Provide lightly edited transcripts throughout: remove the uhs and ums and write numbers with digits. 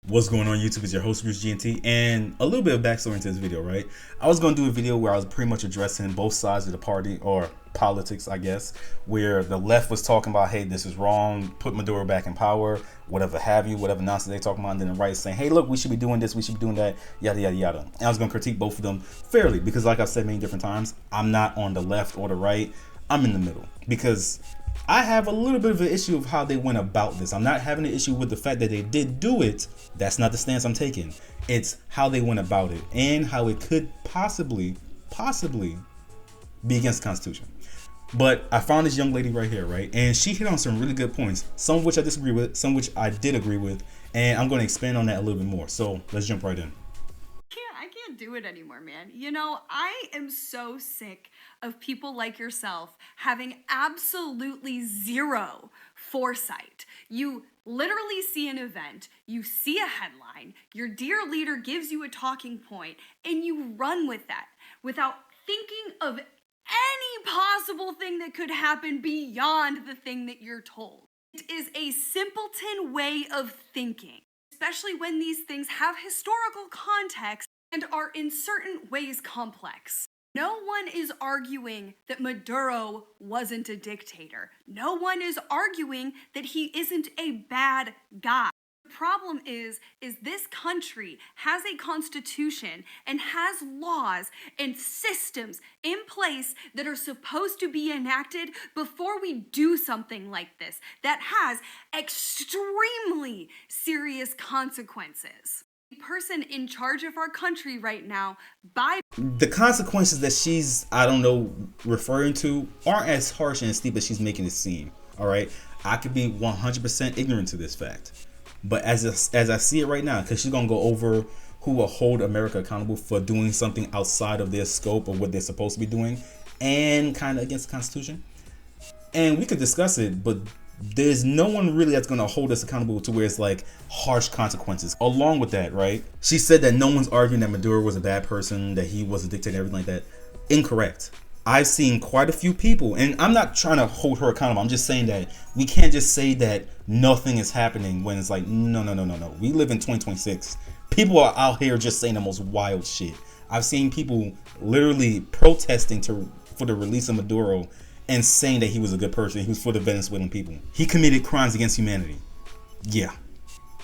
What's going on YouTube? It's your host Bruce GNT, and a little bit of backstory into this video, right? I was going to do a video where I was pretty much addressing both sides of the party, or politics, I guess, where the left was talking about, hey, this is wrong, put Maduro back in power, whatever have you, whatever nonsense they talking about, and then the right is saying, hey, look, we should be doing this, we should be doing that, yada, yada, yada. And I was going to critique both of them fairly, because like I've said many different times, I'm not on the left or the right, I'm in the middle, because I have a little bit of an issue of how they went about this. I'm not having an issue with the fact that they did do it. That's not the stance I'm taking. It's how they went about it and how it could possibly be against the Constitution. But I found this young lady right here, right? And she hit on some really good points, some of which I disagree with, some of which I did agree with, and I'm going to expand on that a little bit more. So let's jump right in. I can't do it anymore, man. You know, I am so sick of people like yourself having absolutely zero foresight. You literally see an event, you see a headline, your dear leader gives you a talking point, and you run with that without thinking of any possible thing that could happen beyond the thing that you're told. It is a simpleton way of thinking, especially when these things have historical context and are in certain ways complex. No one is arguing that Maduro wasn't a dictator. No one is arguing that he isn't a bad guy. The problem is this country has a constitution and has laws and systems in place that are supposed to be enacted before we do something like this that has extremely serious consequences. Person in charge of our country right now, by the consequences that she's, I don't know, referring to aren't as harsh and steep as she's making it seem. All right, I could be 100% ignorant to this fact, but as I see it right now, because she's gonna go over who will hold America accountable for doing something outside of their scope of what they're supposed to be doing and kind of against the Constitution, and we could discuss it, but there's no one really that's going to hold us accountable to where it's like harsh consequences. Along with that, right? She said that no one's arguing that Maduro was a bad person, that he was a dictator, everything like that. Incorrect. I've seen quite a few people, and I'm not trying to hold her accountable. I'm just saying that we can't just say that nothing is happening when it's like, no. We live in 2026. People are out here just saying the most wild shit. I've seen people literally protesting for the release of Maduro and saying that he was a good person. He was for the Venezuelan people. He committed crimes against humanity. Yeah,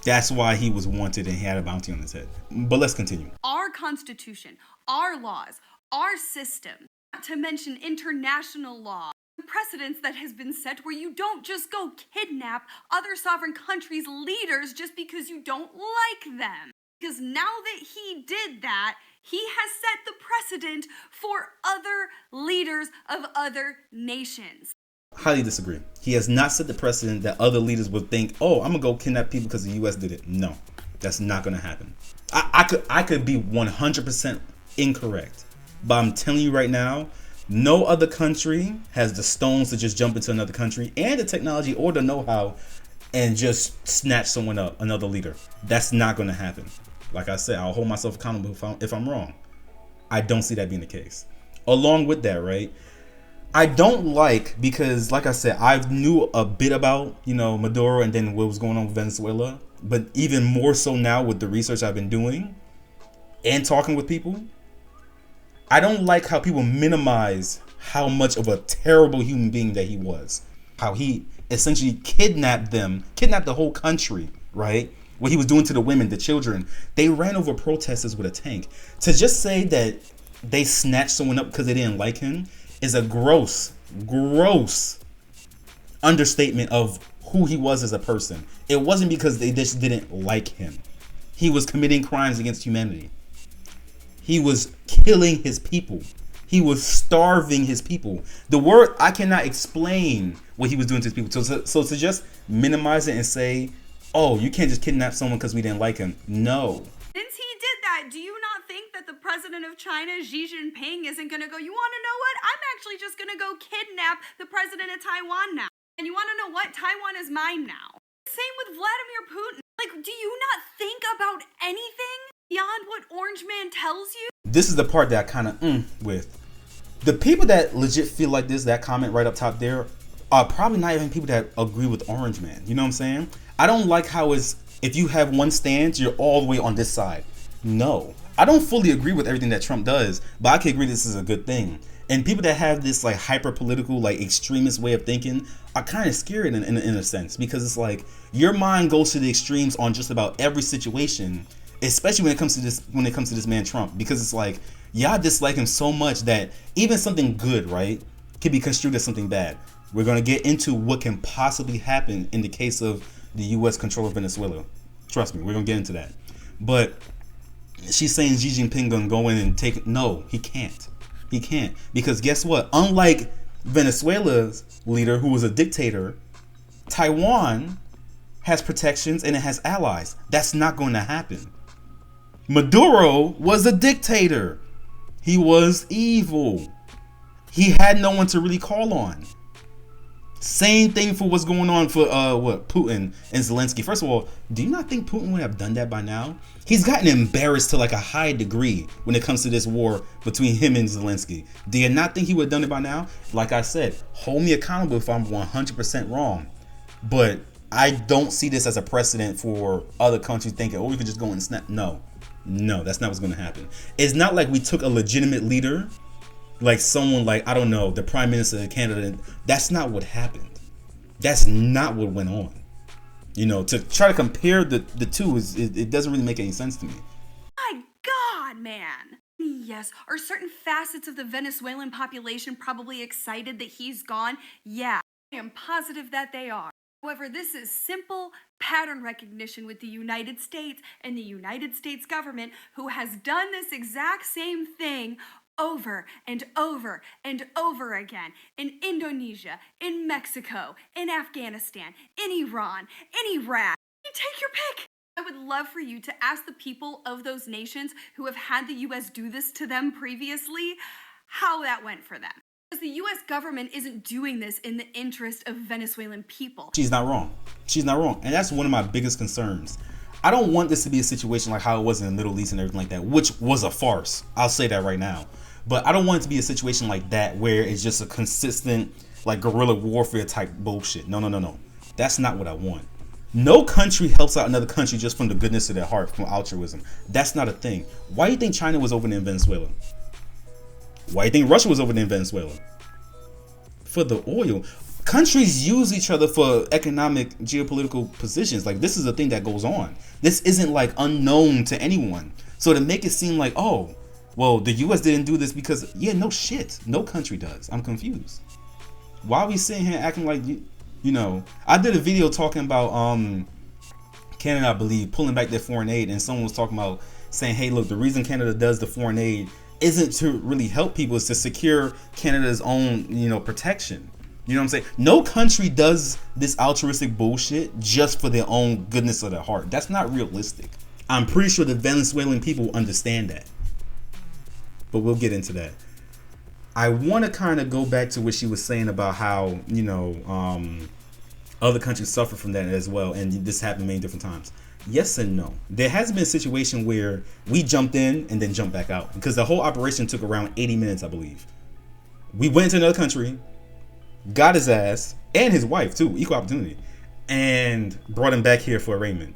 that's why he was wanted and he had a bounty on his head. But let's continue. Our Constitution, our laws, our system, not to mention international law, precedents that has been set where you don't just go kidnap other sovereign countries' leaders just because you don't like them. Because now that he did that, he has set the precedent for other leaders of other nations. Highly disagree. He has not set the precedent that other leaders would think, oh, I'm gonna go kidnap people because the US did it. No, that's not gonna happen. I could be 100% incorrect, but I'm telling you right now, no other country has the stones to just jump into another country and the technology or the know-how and just snatch someone up, another leader. That's not gonna happen. Like I said, I'll hold myself accountable if I'm wrong. I don't see that being the case. Along with that, right? I don't like, because like I said, I knew a bit about, Maduro and then what was going on with Venezuela. But even more so now with the research I've been doing and talking with people, I don't like how people minimize how much of a terrible human being that he was. How he essentially kidnapped the whole country, right? What he was doing to the women, the children. They ran over protesters with a tank. To just say that they snatched someone up because they didn't like him is a gross understatement of who he was as a person. It wasn't because they just didn't like him. He was committing crimes against humanity. He was killing his people. He was starving his people. The word, I cannot explain what he was doing to his people. So to just minimize it and say, oh, you can't just kidnap someone because we didn't like him. No. Since he did that, do you not think that the president of China, Xi Jinping, isn't going to go, you want to know what? I'm actually just going to go kidnap the president of Taiwan now. And you want to know what? Taiwan is mine now. Same with Vladimir Putin. Like, do you not think about anything beyond what Orange Man tells you? This is the part that I kind of with. The people that legit feel like this, that comment right up top there, are probably not even people that agree with Orange Man. You know what I'm saying? I don't like how it's If you have one stance, you're all the way on this side. No. I don't fully agree with everything that Trump does, but I can agree this is a good thing. And people that have this like hyper political, like extremist way of thinking are kind of scared in a sense, because it's like your mind goes to the extremes on just about every situation, especially when it comes to this man Trump, because it's like y'all dislike him so much that even something good, right, can be construed as something bad. We're gonna get into what can possibly happen in the case of the U.S. control of Venezuela. Trust me, we're gonna get into that. But she's saying Xi Jinping gonna go in and take. No, he can't. He can't, because guess what? Unlike Venezuela's leader, who was a dictator, Taiwan has protections and it has allies. That's not going to happen. Maduro was a dictator. He was evil. He had no one to really call on. Same thing for what's going on for Putin and Zelensky. First of all, do you not think Putin would have done that by now? He's gotten embarrassed to like a high degree when it comes to this war between him and Zelensky. Do you not think he would have done it by now? Like I said, hold me accountable if I'm 100% wrong. But I don't see this as a precedent for other countries thinking, oh, we could just go and snap. No, that's not what's going to happen. It's not like we took a legitimate leader, like someone like, I don't know, the Prime Minister of Canada. That's not what happened. That's not what went on. You know, to try to compare the two, it doesn't really make any sense to me. My God, man. Yes, are certain facets of the Venezuelan population probably excited that he's gone? Yeah, I am positive that they are. However, this is simple pattern recognition with the United States and the United States government, who has done this exact same thing over and over and over again in Indonesia, in Mexico, in Afghanistan, in Iran, in Iraq. You take your pick. I would love for you to ask the people of those nations who have had the U.S. do this to them previously how that went for them. Because the U.S. government isn't doing this in the interest of Venezuelan people. She's not wrong. She's not wrong. And that's one of my biggest concerns. I don't want this to be a situation like how it was in the Middle East and everything like that, which was a farce. I'll say that right now. But I don't want it to be a situation like that where it's just a consistent like guerrilla warfare type bullshit. No. That's not what I want. No country helps out another country just from the goodness of their heart, from altruism. That's not a thing. Why do you think China was over there in Venezuela? Why do you think Russia was over there in Venezuela? For the oil. Countries use each other for economic, geopolitical positions. Like, this is a thing that goes on. This isn't like unknown to anyone. So to make it seem like, oh, well, the U.S. didn't do this because, yeah, no shit. No country does. I'm confused. Why are we sitting here acting like, you know, I did a video talking about Canada, I believe, pulling back their foreign aid, and someone was talking about saying, hey, look, the reason Canada does the foreign aid isn't to really help people, it's to secure Canada's own, you know, protection. You know what I'm saying? No country does this altruistic bullshit just for their own goodness of their heart. That's not realistic. I'm pretty sure the Venezuelan people understand that. But we'll get into that. I want to kind of go back to what she was saying about how, you know, other countries suffer from that as well. And this happened many different times. Yes and no. There has been a situation where we jumped in and then jumped back out, because the whole operation took around 80 minutes, I believe. We went to another country, got his ass and his wife too, equal opportunity, and brought him back here for arraignment.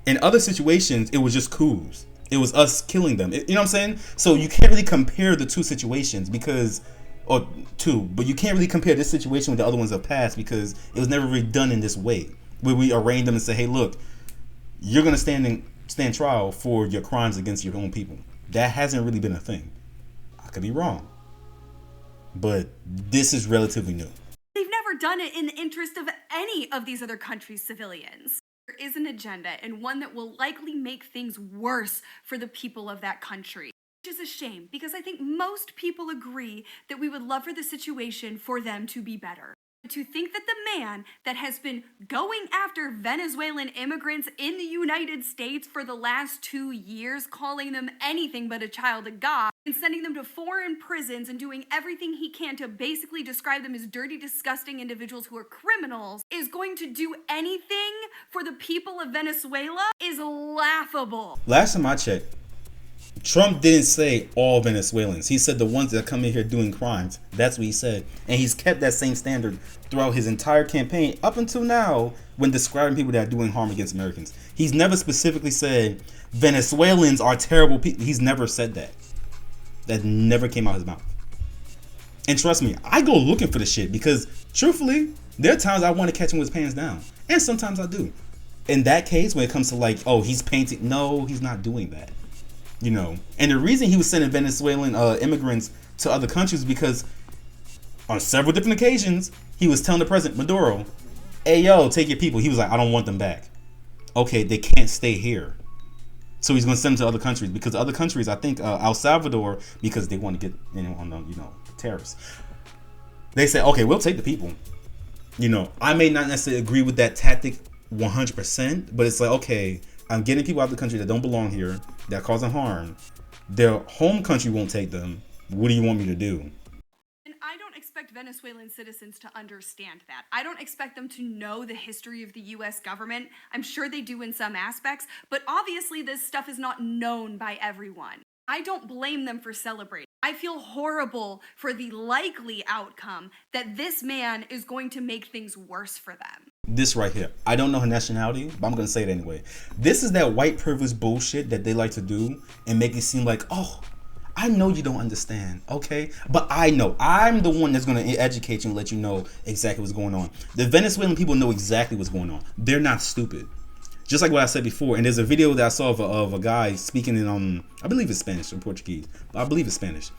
In other situations, it was just coups. It was us killing them. You know what I'm saying? So you can't really compare the two situations but you can't really compare this situation with the other ones of past, because it was never really done in this way, where we arraigned them and say, hey, look, you're going to stand trial for your crimes against your own people. That hasn't really been a thing. I could be wrong, but this is relatively new. They've never done it in the interest of any of these other countries' civilians. There is an agenda, and one that will likely make things worse for the people of that country. Which is a shame, because I think most people agree that we would love for the situation for them to be better. To think that the man that has been going after Venezuelan immigrants in the United States for the last 2 years, calling them anything but a child of God, and sending them to foreign prisons and doing everything he can to basically describe them as dirty, disgusting individuals who are criminals, is going to do anything for the people of Venezuela is laughable. Last time I checked, Trump didn't say all Venezuelans. He said the ones that come in here doing crimes. That's what he said. And he's kept that same standard throughout his entire campaign up until now when describing people that are doing harm against Americans. He's never specifically said Venezuelans are terrible people. He's never said that. That never came out of his mouth. And trust me, I go looking for the shit because truthfully, there are times I want to catch him with his pants down. And sometimes I do. In that case, when it comes to like, oh, he's painting. No, he's not doing that. You know, and the reason he was sending Venezuelan immigrants to other countries is because on several different occasions he was telling the president Maduro, "Hey, yo, take your people." He was like, "I don't want them back." Okay, they can't stay here, so he's going to send them to other countries because other countries, I think El Salvador, because they want to get on the terrorists. They say, "Okay, we'll take the people." You know, I may not necessarily agree with that tactic 100%, but it's like, okay, I'm getting people out of the country that don't belong here, that are causing harm. Their home country won't take them. What do you want me to do? And I don't expect Venezuelan citizens to understand that. I don't expect them to know the history of the US government. I'm sure they do in some aspects, but obviously this stuff is not known by everyone. I don't blame them for celebrating. I feel horrible for the likely outcome that this man is going to make things worse for them. This right here, I don't know her nationality, but I'm gonna say it anyway. This is that white privilege bullshit that they like to do and make it seem like, oh, I know you don't understand, okay? But I know. I'm the one that's gonna educate you and let you know exactly what's going on. The Venezuelan people know exactly what's going on. They're not stupid. Just like what I said before, and there's a video that I saw of a guy speaking in I believe it's Spanish or Portuguese, but I believe it's Spanish,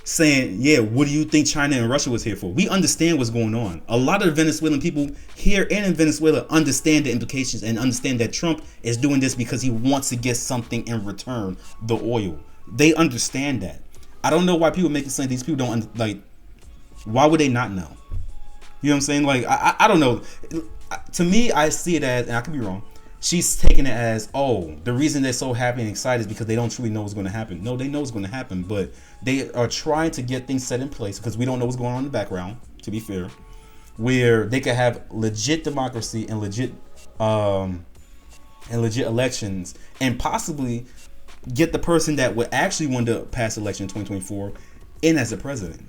saying, yeah, what do you think China and Russia was here for? We understand what's going on. A lot of the Venezuelan people here and in Venezuela understand the implications and understand that Trump is doing this because he wants to get something in return, the oil. They understand that. I don't know why people make it sound these people don't why would they not know? You know what I'm saying? Like, I don't know. To me, I see it as, and I could be wrong, she's taking it as, oh, the reason they're so happy and excited is because they don't truly know what's going to happen. No, they know what's going to happen, but they are trying to get things set in place because we don't know what's going on in the background, to be fair, where they could have legit democracy and legit elections and possibly get the person that would actually want to pass election in 2024 in as a president.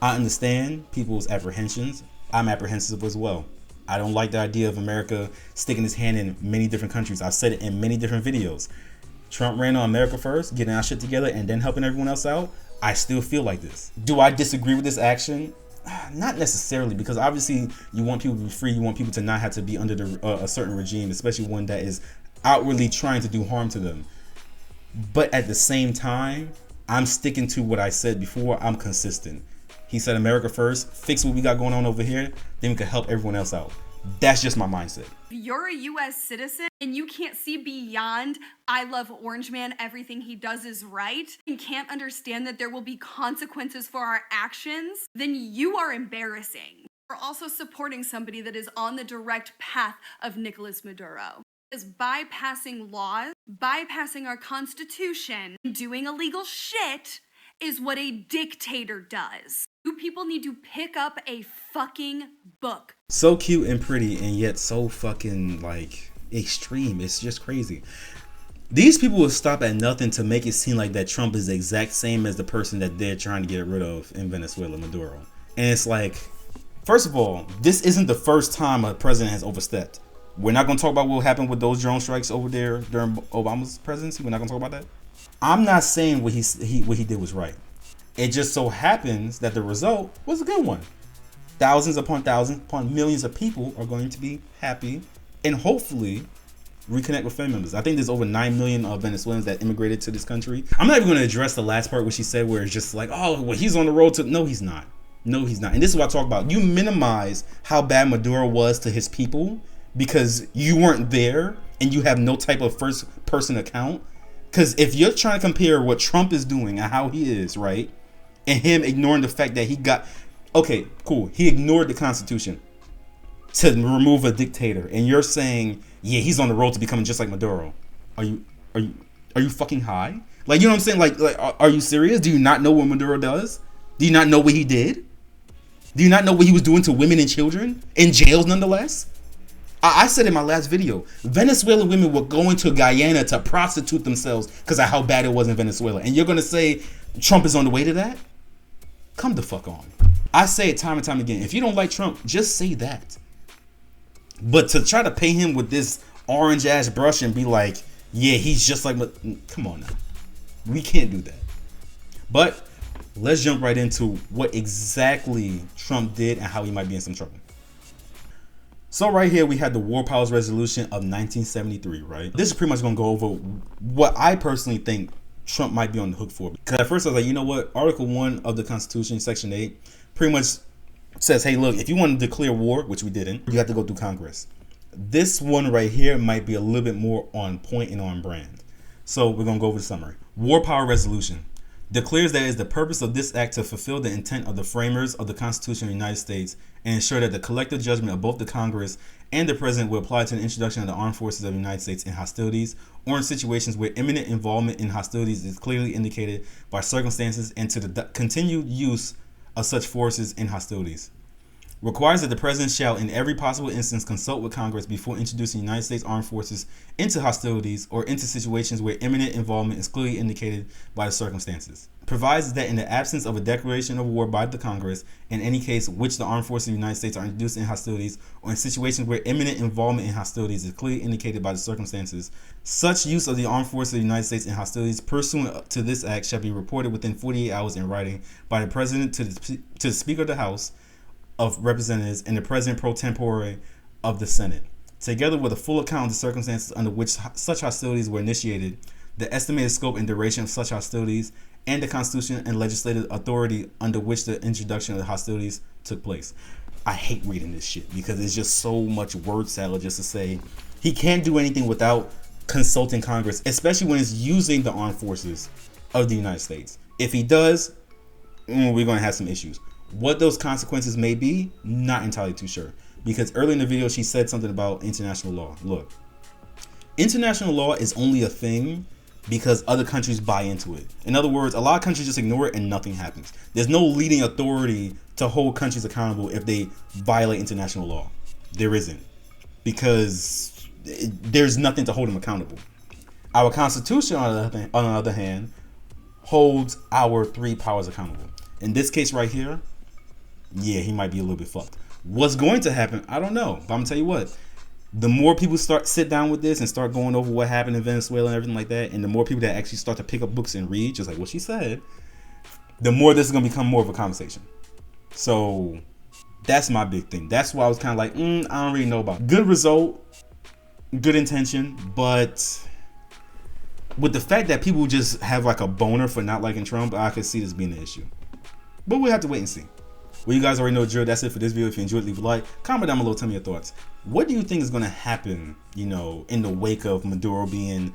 I understand people's apprehensions. I'm apprehensive as well. I don't like the idea of America sticking his hand in many different countries. I've said it in many different videos. Trump ran on America first, getting our shit together, and then helping everyone else out. I still feel like this. Do I disagree with this action? Not necessarily, because obviously you want people to be free. You want people to not have to be under a certain regime, especially one that is outwardly trying to do harm to them. But at the same time, I'm sticking to what I said before. I'm consistent. He said America first, fix what we got going on over here, then we can help everyone else out. That's just my mindset. If you're a US citizen and you can't see beyond I love Orange Man, everything he does is right, and can't understand that there will be consequences for our actions, then you are embarrassing. We're also supporting somebody that is on the direct path of Nicolas Maduro. Is bypassing laws, bypassing our constitution, doing illegal shit is what a dictator does. You people need to pick up a fucking book. So cute and pretty, and yet so fucking extreme. It's just crazy. These people will stop at nothing to make it seem like that Trump is the exact same as the person that they're trying to get rid of in Venezuela, Maduro. And it's like, first of all, this isn't the first time a president has overstepped. We're not going to talk about what happened with those drone strikes over there during Obama's presidency. We're not going to talk about that. I'm not saying what he did was right. It just so happens that the result was a good one. Thousands upon millions of people are going to be happy and hopefully reconnect with family members. I think there's over 9 million Venezuelans that immigrated to this country. I'm not even going to address the last part where she said where it's just like, oh, well, he's on the road to... No, he's not. No, he's not. And this is what I talk about. You minimize how bad Maduro was to his people because you weren't there and you have no type of first person account. Because if you're trying to compare what Trump is doing and how he is, right, and him ignoring the fact that he got, okay, cool, he ignored the Constitution to remove a dictator, and you're saying, yeah, he's on the road to becoming just like Maduro. Are you fucking high? Like, you know what I'm saying? Like, are you serious? Do you not know what Maduro does? Do you not know what he did? Do you not know what he was doing to women and children in jails, nonetheless? I said in my last video, Venezuelan women were going to Guyana to prostitute themselves because of how bad it was in Venezuela. And you're going to say Trump is on the way to that? Come the fuck on. I say it time and time again. If you don't like Trump, just say that. But to try to paint him with this orange ass brush and be like, yeah, he's just like, come on now. We can't do that. But let's jump right into what exactly Trump did and how he might be in some trouble. So right here we had the War Powers Resolution of 1973, right? This is pretty much going to go over what I personally think Trump might be on the hook for. Because at first I was like, you know what? Article 1 of the Constitution, Section 8, pretty much says, hey, look, if you want to declare war, which we didn't, you have to go through Congress. This one right here might be a little bit more on point and on brand. So we're going to go over the summary. War Power Resolution declares that it is the purpose of this act to fulfill the intent of the framers of the Constitution of the United States and ensure that the collective judgment of both the Congress and the President will apply to the introduction of the armed forces of the United States in hostilities or in situations where imminent involvement in hostilities is clearly indicated by circumstances, and to the continued use of such forces in hostilities. Requires that the President shall in every possible instance consult with Congress before introducing United States armed forces into hostilities or into situations where imminent involvement is clearly indicated by the circumstances. Provides that in the absence of a declaration of war by the Congress, in any case which the armed forces of the United States are introduced in hostilities or in situations where imminent involvement in hostilities is clearly indicated by the circumstances, such use of the armed forces of the United States in hostilities pursuant to this act shall be reported within 48 hours in writing by the President to the Speaker of the House of Representatives and the President pro tempore of the Senate, together with a full account of the circumstances under which such hostilities were initiated, the estimated scope and duration of such hostilities, and the constitution and legislative authority under which the introduction of the hostilities took place. I hate reading this shit because it's just so much word salad just to say he can't do anything without consulting Congress, especially when it's using the armed forces of the United States. If he does, we're going to have some issues. What those consequences may be, not entirely too sure. Because early in the video, she said something about international law. Look, international law is only a thing because other countries buy into it. In other words, a lot of countries just ignore it and nothing happens. There's no leading authority to hold countries accountable if they violate international law. There isn't. Because there's nothing to hold them accountable. Our Constitution, on the other hand, holds our 3 powers accountable. In this case right here, yeah, he might be a little bit fucked. What's going to happen, I don't know. But I'm going to tell you what. The more people sit down with this and start going over what happened in Venezuela and everything like that, and the more people that actually start to pick up books and read, just like what she said, the more this is going to become more of a conversation. So that's my big thing. That's why I was kind of like, I don't really know about it. Good result, good intention, but with the fact that people just have like a boner for not liking Trump, I could see this being an issue. But we'll have to wait and see. Well, you guys already know the drill. That's it for this video. If you enjoyed, leave a like. Comment down below. Tell me your thoughts. What do you think is going to happen, in the wake of Maduro being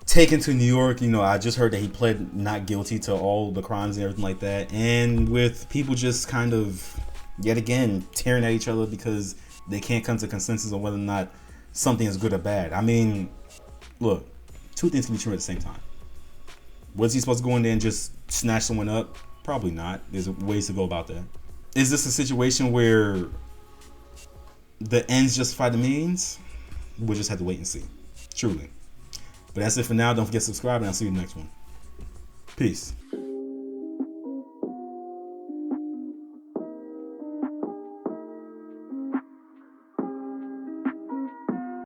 taken to New York? I just heard that he pled not guilty to all the crimes and everything like that. And with people just kind of, yet again, tearing at each other because they can't come to consensus on whether or not something is good or bad. I mean, look, 2 things can be true at the same time. Was he supposed to go in there and just snatch someone up? Probably not. There's ways to go about that. Is this a situation where the ends justify the means? We'll just have to wait and see. Truly. But that's it for now. Don't forget to subscribe, and I'll see you in the next one. Peace.